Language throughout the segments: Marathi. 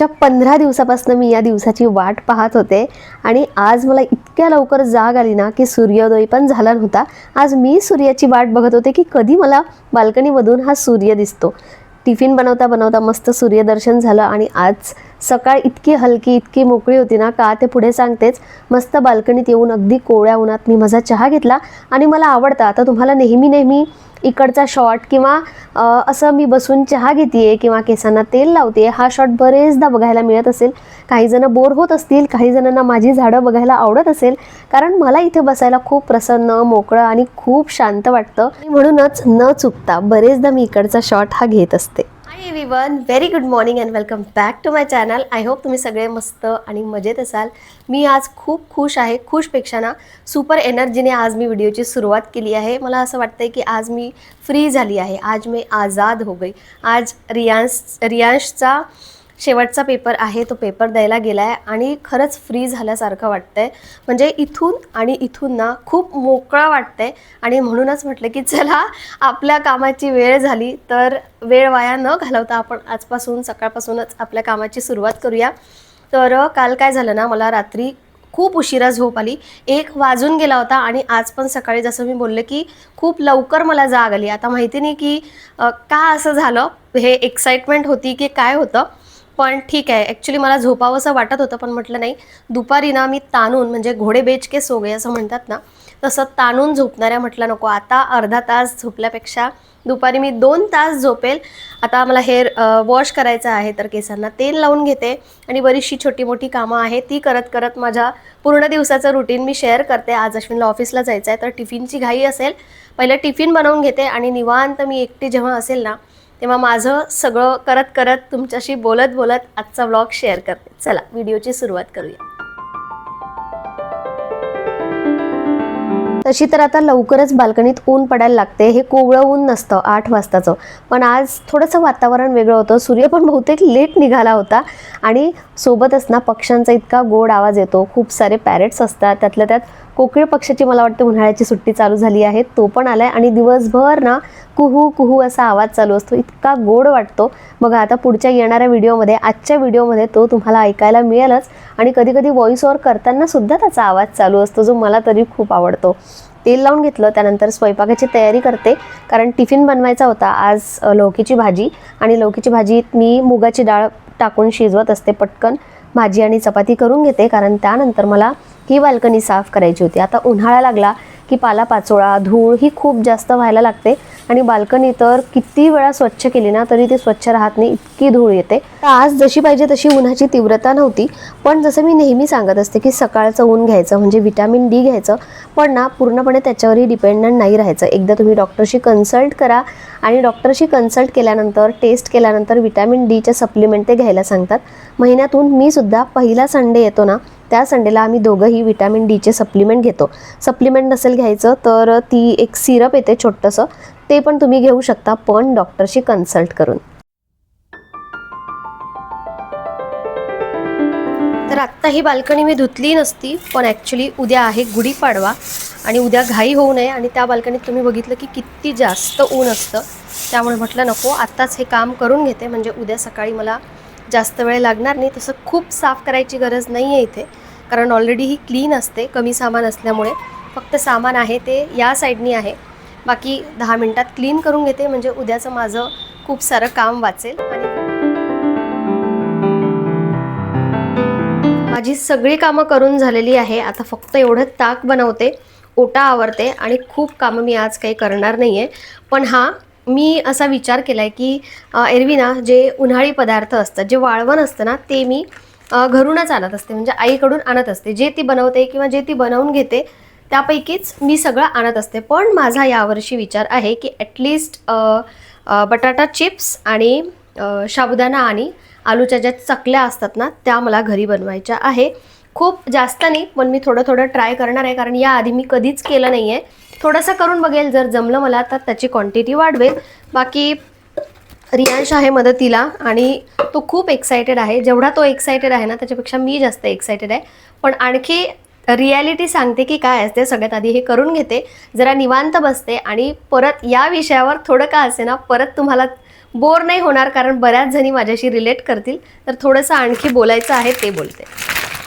मागच्या 15 दिवसापासून मी या दिवसाची वाट पाहत होते आणि आज मला इतक्या लवकर जाग आली ना की सूर्योदय पण झाला नव्हता। आज मी सूर्याची वाट बघत होते की कधी मला बाल्कनीमधून हा सूर्य दिसतो। टिफिन बनवता बनवता मस्त सूर्यदर्शन झालं आणि आज सकाळ इतकी हलकी इतकी मोकळी होती ना का ते पुढे सांगतेच। मस्त बाल्कनीत येऊन अगदी कोवळ्या उन्हात मी माझा चहा घेतला आणि मला आवडतं आता तुम्हाला नेहमी इकडचा शॉट किंवा असं मी बसून चहा घेतेय किंवा केसांना तेल लावते हा शॉट बरेचदा बघायला मिळत असेल। काही जण बोर होत असतील, काही जणांना माझी झाडं बघायला आवडत असेल, कारण मला इथे बसायला खूप प्रसन्न मोकळं आणि खूप शांत वाटतं। म्हणूनच न चुकता बरेचदा मी इकडचा शॉट हा घेत असते। Hi everyone, very good morning and welcome back to my channel. I hope तुम्ही सगळे मस्त आणि मजेत असाल। मी आज खूप खुश आहे, खुशपेक्षा ना सुपर एनर्जीने आज मी व्हिडिओची सुरुवात केली आहे। मला असं वाटतंय की आज मी फ्री झाली आहे, आज मी आज़ाद हो गई। आज रियांशचा शेवटचा पेपर आहे, तो पेपर द्यायला गेलाय आणि खरंच फ्री झाल्यासारखं वाटतंय। म्हणजे इथून ना खूप मोकळा वाटतंय आणि म्हणूनच म्हटलं की चला आपल्या कामाची वेळ झाली तर वेळ वाया न घालवता आपण आजपासून सकाळपासूनच आपल्या कामाची सुरुवात करूया। तर काल काय झालं ना, मला रात्री खूप उशिरा झोप आली, 1 वाजून गेला होता आणि आज पण सकाळी जसं मी बोलले की खूप लवकर मला जाग आली। आता माहिती नाही की का असं झालं, हे एक्साइटमेंट होती की काय होतं, पण ठीक आहे। ॲक्च्युली मला झोपावंसं वाटत होतं पण म्हटलं नाही, दुपारी ना मी ताणून म्हणजे घोडे बेच के सो गए असं म्हणतात ना, तसं ताणून झोपणाऱ्या म्हटलं नको। आता अर्धा तास झोपल्यापेक्षा दुपारी मी 2 तास झोपेल। आता मला हेअर वॉश करायचं आहे तर केसांना तेल लावून घेते आणि बरीचशी छोटी मोठी कामं आहे ती करत करत माझ्या पूर्ण दिवसाचं रुटीन मी शेअर करते। आज अश्विनला ऑफिसला जायचं आहे तर टिफिनची घाई असेल, पहिलं टिफिन बनवून घेते आणि निवांत मी एकटी जेव्हा असेल ना तेव्हा माझं सगळं करत करत तुमच्याशी बोलत बोलत आजचा व्लॉग शेअर करते। चला व्हिडिओची सुरुवात करूया। तशी तर आता लवकरच बाल्कनीत ऊन पडायला लागते, हे कोवळं ऊन नसतं 8 वाजताचं, पण आज थोडंसं वातावरण वेगळं होतं। सूर्य पण बहुतेक लेट निघाला होता आणि सोबतच ना पक्ष्यांचा इतका गोड आवाज येतो। खूप सारे पॅरेट्स असतात, त्यातल्या त्यात कोकिळ पक्षाची मला वाटतं उन्हाळ्याची सुट्टी चालू झाली आहे, तो पण आलाय आणि दिवसभर ना कुहू कुहू असा आवाज चालू असतो, इतका गोड वाटतो। बघा आता पुढच्या येणाऱ्या व्हिडिओमध्ये, आजच्या व्हिडिओमध्ये तो तुम्हाला ऐकायला मिळेलच आणि कधी कधी व्हॉइस ओव्हर करताना सुद्धा त्याचा आवाज चालू असतो, जो मला तरी खूप आवडतो। तेल लावून घेतलं, त्यानंतर स्वयंपाकाची तयारी करते कारण टिफिन बनवायचा होता आज। लौकीची भाजी आणि लौकीची भाजीत मी मुगाची डाळ टाकून शिजवत असते, पटकन भाजी आणि चपाती करून घेते कारण त्यानंतर मला ही बाल्कनी साफ करायची होती। आता उन्हाळा लागला की पालापाचोळा धूळ ही खूप जास्त व्हायला लागते आणि बाल्कनी तर किती वेळा स्वच्छ केली ना तरी ती स्वच्छ राहत नाही, इतकी धूळ येते। तर आज जशी पाहिजे तशी उन्हाची तीव्रता नव्हती, पण जसं मी नेहमी सांगत असते की सकाळचं ऊन घ्यायचं म्हणजे व्हिटॅमिन डी घ्यायचं, पण ना पूर्णपणे त्याच्यावरही डिपेंडंट नाही राहायचं। एकदा तुम्ही डॉक्टरशी कन्सल्ट करा आणि डॉक्टरशी कन्सल्ट केल्यानंतर टेस्ट केल्यानंतर व्हिटॅमिन डीचे सप्लिमेंट ते घ्यायला सांगतात। महिन्यातून मी सुद्धा पहिला संडे येतो ना त्या संडेला आम्ही दोघंही व्हिटॅमिन डीचे सप्लिमेंट घेतो। सप्लिमेंट नसेल घ्यायचं तर ती एक सिरप येते छोटंसं, ते पण तुम्ही घेऊ शकता, पण डॉक्टरशी कन्सल्ट करून। तर आत्ता ही बाल्कनी मी धुतली नसती, पण ॲक्च्युली उद्या आहे गुढीपाडवा आणि उद्या घाई होऊ नये आणि त्या बाल्कनीत तुम्ही बघितलं की किती जास्त ऊन असतं, त्यामुळे म्हटलं नको आत्ताच हे काम करून घेते म्हणजे उद्या सकाळी मला जास्त वेळ लागणार नाही। तसं खूप साफ करायची गरज नाही आहे इथे, कारण ऑलरेडी ही क्लीन असते, कमी सामान असल्यामुळे फक्त सामान आहे ते या साईडनी आहे। बाकी 10 मिनिटात क्लीन करून घेते म्हणजे उद्याचं माझं खूप सारं काम वाचेल। आणि माझी सगळी कामं करून झालेली आहे, आता फक्त एवढं ताक बनवते, ओटा आवरते आणि खूप कामं मी आज काही करणार नाही आहे। पण हां, मी असा विचार केला आहे की एरवी ना जे उन्हाळी पदार्थ असतात, जे वाळवण असतं ना ते मी घरूनच आणत असते, म्हणजे आईकडून आणत असते। जे ती बनवते किंवा जे ती बनवून घेते त्यापैकीच मी सगळं आणत असते। पण माझा यावर्षी विचार आहे की ॲटलिस्ट बटाटा चिप्स आणि साबुदाणा आणि आलूच्या ज्या चकल्या असतात ना त्या मला घरी बनवायच्या आहे। खूप जास्त नाही, पण मी थोडं थोडं ट्राय करणार आहे कारण याआधी मी कधीच केलं नाही आहे। थोडंसं करून बघेल, जर जमलं मला तर त्याची क्वांटिटी वाढवेल। बाकी रियांश आहे मदतीला आणि तो खूप एक्सायटेड आहे, जेवढा तो एक्सायटेड आहे ना त्याच्यापेक्षा मी जास्त एक्सायटेड आहे। पण आणखी रियालिटी सांगते की काय असते. सगळ्यात आधी हे करून घेते, जरा निवांत बसते आणि परत या विषयावर थोडं का असे ना परत तुम्हाला बोर नाही होणार, कारण बऱ्याच जणी माझ्याशी रिलेट करतील. तर थोडंसं आणखी बोलायचं आहे ते बोलते.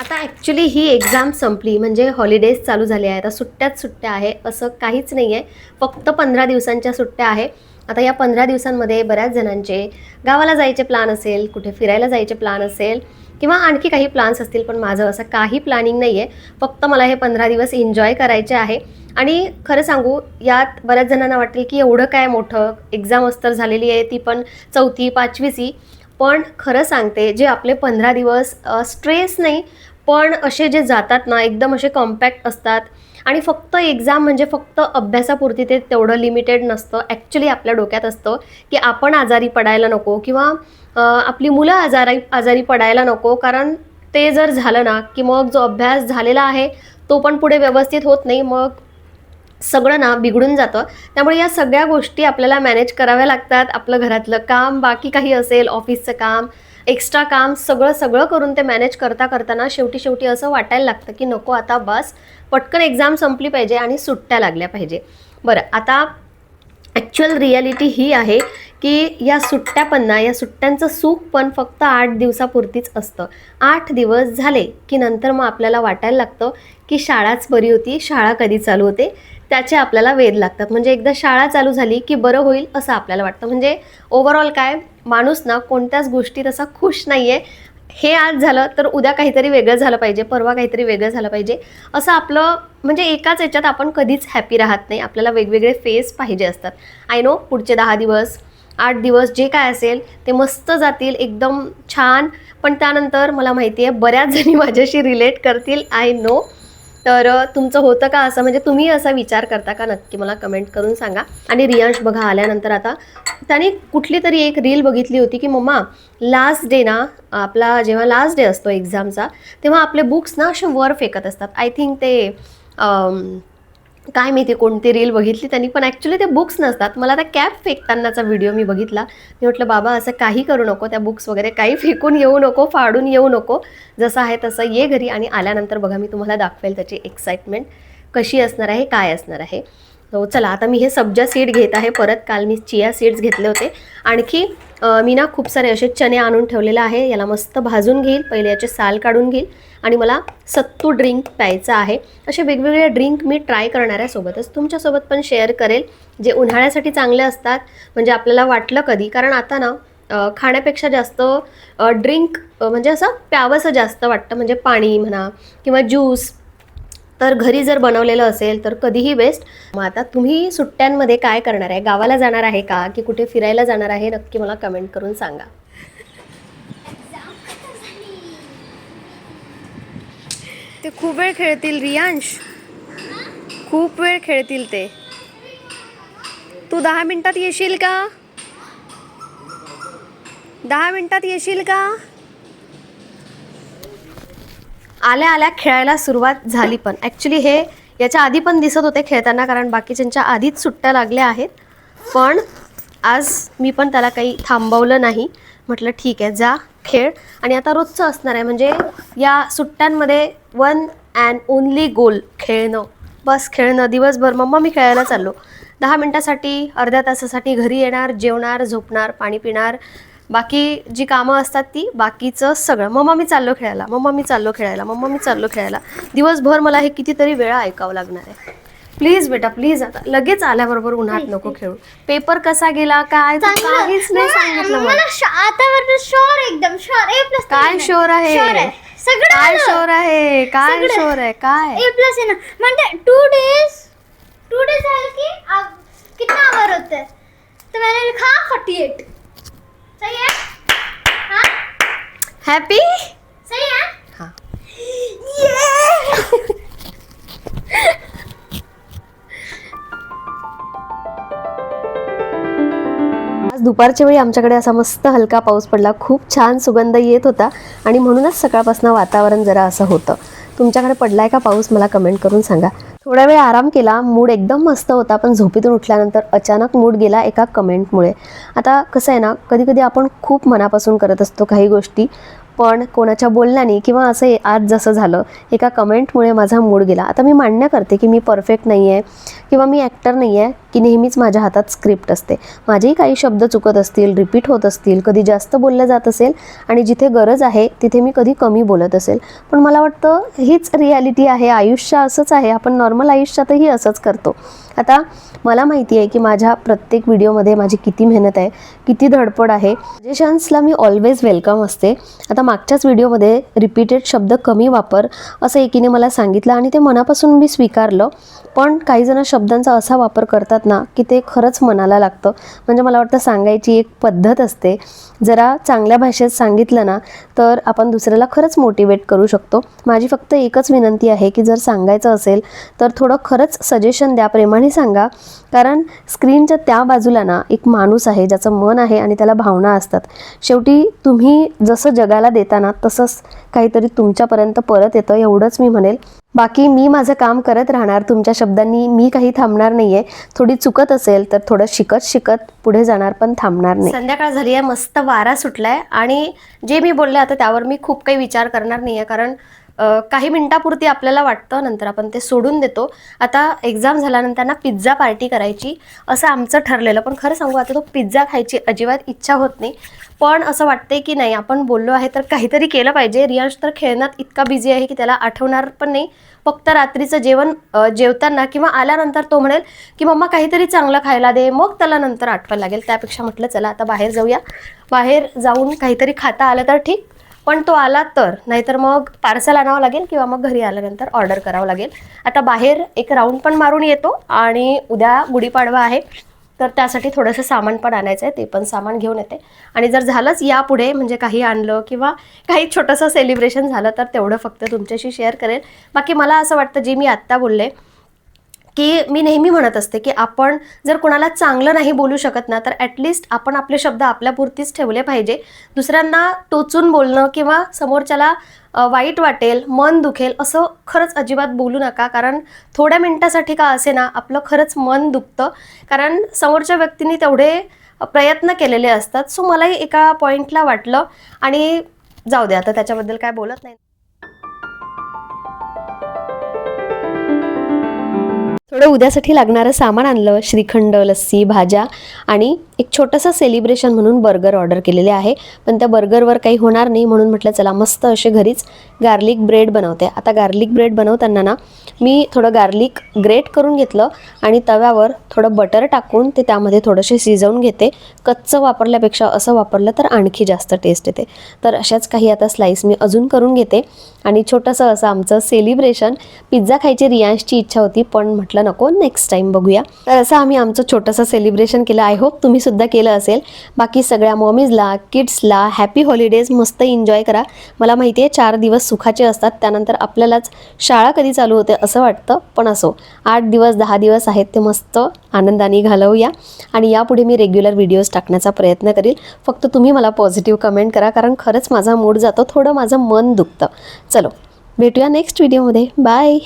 आता ॲक्च्युली ही एक्झाम संपली म्हणजे हॉलिडेज चालू झाले आहेत. आता सुट्ट्याच सुट्ट्या आहे असं काहीच नाही आहे, फक्त 15 दिवसांच्या सुट्ट्या आहे. आता या 15 दिवसांमध्ये बऱ्याच जणांचे गावाला जायचे प्लॅन असेल, कुठे फिरायला जायचे प्लॅन असेल किंवा आणखी काही प्लॅन्स असतील. पण माझं असं काही प्लॅनिंग नाही आहे, फक्त मला हे 15 दिवस एन्जॉय करायचे आहे. आणि खरं सांगू, यात बऱ्याच जणांना वाटेल की एवढं काय मोठं, एक्झाम तर झालेली आहे ती पण 4थी 5वीची. पण खरं सांगते, जे आपले 15 दिवस स्ट्रेस नाही पण असे जे जातात ना एकदम असे कॉम्पॅक्ट असतात. आणि फक्त एक्झाम म्हणजे फक्त अभ्यासापुरती ते तेवढं लिमिटेड नसतं. ॲक्च्युली आपल्या डोक्यात असतं की आपण आजारी पडायला नको किंवा आपली मुलं आजारी पडायला नको, कारण ते जर झालं ना की मग जो अभ्यास झालेला आहे तो पण पुढे व्यवस्थित होत नाही, मग सगळं ना बिघडून जातं. त्यामुळे या सगळ्या गोष्टी आपल्याला मॅनेज कराव्या लागतात. आपलं घरातलं काम, बाकी काही असेल, ऑफिसचं काम, एक्स्ट्रा काम, सगळं करून ते मॅनेज करताना शेवटी असं वाटायला लागतं की नको आता बस, पटकन एक्झाम संपली पाहिजे आणि सुट्ट्या लागल्या पाहिजे. बरं, आता ॲक्च्युअल रियालिटी ही आहे की या सुट्ट्यांचं सुख पण फक्त 8 दिवसापुरतीच असतं. 8 दिवस झाले की नंतर मग आपल्याला वाटायला लागतं की शाळाच बरी होती, शाळा कधी चालू होते त्याचे आपल्याला वेध लागतात. म्हणजे एकदा शाळा चालू झाली की बरं होईल असं आपल्याला वाटतं. म्हणजे ओव्हरऑल काय, माणूस ना कोणत्याच गोष्टीत असा खुश नाही आहे. हे आज झालं तर उद्या काहीतरी वेगळं झालं पाहिजे, परवा काहीतरी वेगळं झालं पाहिजे, असं आपलं म्हणजे एकाच याच्यात आपण कधीच हॅपी राहत नाही. आपल्याला वेगवेगळे फेज पाहिजे असतात. आय नो पुढचे 10 दिवस 8 दिवस जे काय असेल ते मस्त जातील, एकदम छान. पण त्यानंतर मला माहिती आहे बऱ्याच जणी माझ्याशी रिलेट करतील, आय नो. तर तुमचं होतं का असं, म्हणजे तुम्ही असा विचार करता का, नक्की मला कमेंट करून सांगा. आणि रियांश बघा आल्यानंतर आता त्याने कुठली तरी एक रील बघितली होती की मम्मा लास्ट डे ना, आपला जेव्हा लास्ट डे असतो एक्झामचा तेव्हा आपले बुक्स ना असे वर फेकत असतात. आय थिंक ते काय माहिती कोणती रील बघितली त्यांनी, पण ॲक्च्युली ते बुक्स नसतात. मला त्या कॅप फेकतानाचा व्हिडिओ मी बघितला. मी म्हटलं बाबा असं काही करू नको, त्या बुक्स वगैरे काही फेकून येऊ नको, फाडून येऊ नको, जसं आहे तसं ये घरी. आणि आल्यानंतर बघा मी तुम्हाला दाखवेल त्याची एक्साइटमेंट कशी असणार आहे, काय असणार आहे. तो चला आता मी हे सब्जा सीड घेत आहे परत. काल मी चिया सीड्स घेतले होते. आणखी मी ना खूप सारे असे चणे आणून ठेवलेले आहे. याला मस्त भाजून घेईल, पहिले याचे साल काढून घेईल आणि मला सत्तू ड्रिंक प्यायचं आहे. असे वेगवेगळे ड्रिंक मी ट्राय करणार आहे, सोबतच तुमच्यासोबत पण शेअर करेल, जे उन्हाळ्यासाठी चांगले असतात. म्हणजे आपल्याला वाटलं कधी, कारण आता ना खाण्यापेक्षा जास्त ड्रिंक म्हणजे असं प्यावंसं जास्त वाटतं, म्हणजे पाणी म्हणा किंवा ज्यूस. तर घरी जर बनवलेलं असेल तर कधीही बेस्ट. मग आता तुम्ही सुट्ट्यांमध्ये काय करणार आहे, गावाला जाणार आहे का की कुठे फिरायला जाणार आहे, नक्की मला कमेंट करून सांगा. ते खूप वेळ खेळतील रियांश, खूप वेळ खेळतील ते. तू 10 मिनिटात येशील का, 10 मिनिटात येशील का. आल्या खेळायला सुरुवात झाली. पण ॲक्च्युली हे याच्या आधी पण दिसत होते खेळताना, कारण बाकीच्यांच्या आधीच सुट्ट्या लागल्या आहेत. पण आज मी पण त्याला काही थांबवलं नाही, म्हटलं ठीक आहे जा खेळ. आणि आता रोजचं असणार आहे, म्हणजे या सुट्ट्यांमध्ये वन अँड ओनली गोल खेळणं, बस खेळणं दिवसभर. मम्मा मी खेळायला चाललो, 10 मिनटासाठी अर्ध्या तासासाठी घरी येणार, जेवणार, झोपणार, पाणी पिणार, बाकी जी कामं असतात ती, बाकीचं सगळं मम्मा मी चाललो खेळायला, मम्मा मी चाललो खेळायला, मम्मा मी चाललो खेळायला. दिवसभर मला हे कितीतरी वेळा ऐकावं लागणार आहे. प्लीज बेटा प्लीज, आता लगेच आल्याबरोबर उन्हात नको खेळू. पेपर कसा गेला काय काहीच नाही सांगितलं मला. आता शोर एकदम शोर A+ काय शोर आहे, काय शोर आहे, काय शोर आहे, काय A+ आहे ना. म्हणजे 2 days झाले की कितना आवर होते, तो मैंने लिखा 48. सही है हाँ, हॅपी सही है हाँ. आज दुपारच्या वेळी आमच्याकडे असा मस्त हलका पाऊस पडला, खूप छान सुगंध येत होता आणि म्हणूनच सकाळपासून वातावरण जरा असं होतं. तुमच्याकडे पडलाय का पाऊस, मला कमेंट करून सांगा. थोडा वेळ आराम केला, मूड एकदम मस्त होता, पण झोपेतून उठल्यानंतर अचानक मूड गेला एका कमेंटमुळे. आता कसं आहे ना, कधी कधी आपण खूप मनापासून करत असतो काही गोष्टी, पण कोणाच्या बोलण्याने किंवा असं आज जसं झालं एका कमेंटमुळे माझा मूड गेला. आता मी मान्य करते की मी परफेक्ट नाही आहे किंवा मी ॲक्टर नाही आहे की नेहमीच माझ्या हातात स्क्रिप्ट असते. माझेही काही शब्द चुकत असतील, रिपीट होत असतील, कधी जास्त बोललं जात असेल आणि जिथे गरज आहे तिथे मी कधी कमी बोलत असेल. पण मला वाटतं हीच रिॲलिटी आहे, आयुष्य असंच आहे, आपण नॉर्मल आयुष्यातही असंच करतो. आता मला माहिती आहे की माझ्या प्रत्येक व्हिडिओमध्ये माझी किती मेहनत आहे, किती धडपड आहे. सजेशन्सला मी ऑलवेज वेलकम असते. आता मागच्याच व्हिडिओमध्ये रिपीटेड शब्द कमी वापर असं एकीने मला सांगितलं आणि ते मनापासून मी स्वीकारलं. पण काही जण शब्दांचा असा वापर करतात ना की ते खरंच मनाला लागतं. म्हणजे मला वाटतं सांगायची एक पद्धत असते. जरा चांगल्या भाषेत सांगितलं ना तर आपण दुसऱ्याला खरंच मोटिवेट करू शकतो. माझी फक्त एकच विनंती आहे की जर सांगायचं असेल तर थोडं खरंच सजेशन द्या, प्रेमाने सांगा. कारण स्क्रीनच्या त्या बाजूला ना एक माणूस आहे ज्याचं मन आहे आणि त्याला भावना असतात. शेवटी तुम्ही जसं जगाला देताना तसंच काहीतरी तुमच्यापर्यंत परत येतं, एवढंच मी म्हणेल. बाकी मी माझं काम करत राहणार, तुमच्या शब्दांनी मी काही थांबणार नाही आहे. थोडी चुकत असेल तर थोडं शिकत पुढे जाणार, पण थांबणार नाही. संध्याकाळ झाली आहे, मस्त वारा सुटला आहे आणि जे मी बोलले आता त्यावर मी खूप काही विचार करणार नाही आहे. कारण काही मिनिटापुरती आपल्याला वाटतं, नंतर आपण ते सोडून देतो. आता एक्झाम झाल्यानंतर ना पिझ्झा पार्टी करायची असं आमचं ठरलेलं. पण खरं सांगू आता तो पिझ्झा खायची अजिबात इच्छा होत नाही. पण असं वाटतंय की नाही, आपण बोललो आहे तर काहीतरी केलं पाहिजे. रियांश तर खेळण्यात इतका बिझी आहे की त्याला आठवणार पण नाही. फक्त रात्रीचं जेवण जेवताना किंवा आल्यानंतर तो म्हणेल की मम्मा काहीतरी चांगलं खायला दे, मग त्याला नंतर आठवायला लागेल. त्यापेक्षा म्हटलं चला आता बाहेर जाऊया. बाहेर जाऊन काहीतरी खाता आलं तर ठीक, पण तो आला तर, नाहीतर मग पार्सल आणावं लागेल किंवा मग घरी आल्यानंतर ऑर्डर करावं लागेल. आता बाहेर एक राऊंड पण मारून येतो आणि उद्या गुढीपाडवा आहे तर त्यासाठी थोडंसं सामान पण आणायचं आहे, ते पण सामान घेऊन येते. आणि जर झालंच यापुढे म्हणजे काही आणलं किंवा काही छोटंसं सेलिब्रेशन झालं तर तेवढं फक्त तुमच्याशी शेअर करेल. बाकी मला असं वाटतं जे मी आत्ता बोलले की मी नेहमी म्हणत असते की आपण जर कोणाला चांगलं नाही बोलू शकत ना तर ॲटलिस्ट आपण आपले शब्द आपल्यापुरतीच ठेवले पाहिजे. दुसऱ्यांना टोचून बोलणं किंवा समोरच्याला वाईट वाटेल, मन दुखेल असं खरंच अजिबात बोलू नका. कारण थोड्या मिनटासाठी का असे ना आपलं खरंच मन दुखतं, कारण समोरच्या व्यक्तीने तेवढे प्रयत्न केलेले असतात. सो मलाही एका पॉईंटला वाटलं आणि जाऊ दे आता त्याच्याबद्दल काय बोलत नाही. थोडं उद्यासाठी लागणारं सामान आणलं, श्रीखंड, लस्सी, भाज्या आणि एक छोटंसं सेलिब्रेशन म्हणून बर्गर ऑर्डर केलेले आहे. पण त्या बर्गरवर काही होणार नाही म्हणून म्हटलं चला मस्त असे घरीच गार्लिक ब्रेड बनवते. आता गार्लिक ब्रेड बनवताना ना मी थोडं गार्लिक ग्रेट करून घेतलं आणि तव्यावर थोडं बटर टाकून ते त्यामध्ये थोडेसे शिजवून घेते. कच्चं वापरल्यापेक्षा असं वापरलं तर आणखी जास्त टेस्ट येते. तर अशाच काही आता स्लाईस मी अजून करून घेते आणि छोटंसं असं आमचं सेलिब्रेशन. पिझ्झा खायची रियांशची इच्छा होती पण म्हटलं नको, नेक्स्ट टाइम बघूया. तर असं आम्ही आमचं छोटंसं सेलिब्रेशन केलं. आय होप तुम्ही सुद्धा केलं असेल. बाकी सगळ्या मॉमीजला, किड्सला हॅपी हॉलिडेज, मस्त एन्जॉय करा. मला माहिती आहे 4 दिवस सुखाचे असतात, त्यानंतर आपल्यालाच शाळा कधी चालू होते असं वाटतं. पण असो 8 दिवस 10 दिवस आहेत ते मस्त आनंदाने घालवूया. आणि यापुढे मी रेग्युलर व्हिडिओज टाकण्याचा प्रयत्न करेल. फक्त तुम्ही मला पॉझिटिव्ह कमेंट करा, कारण खरंच माझा मूड जातो, थोडं माझं मन दुखतं. चलो भेटूया नेक्स्ट व्हिडिओमध्ये. बाय.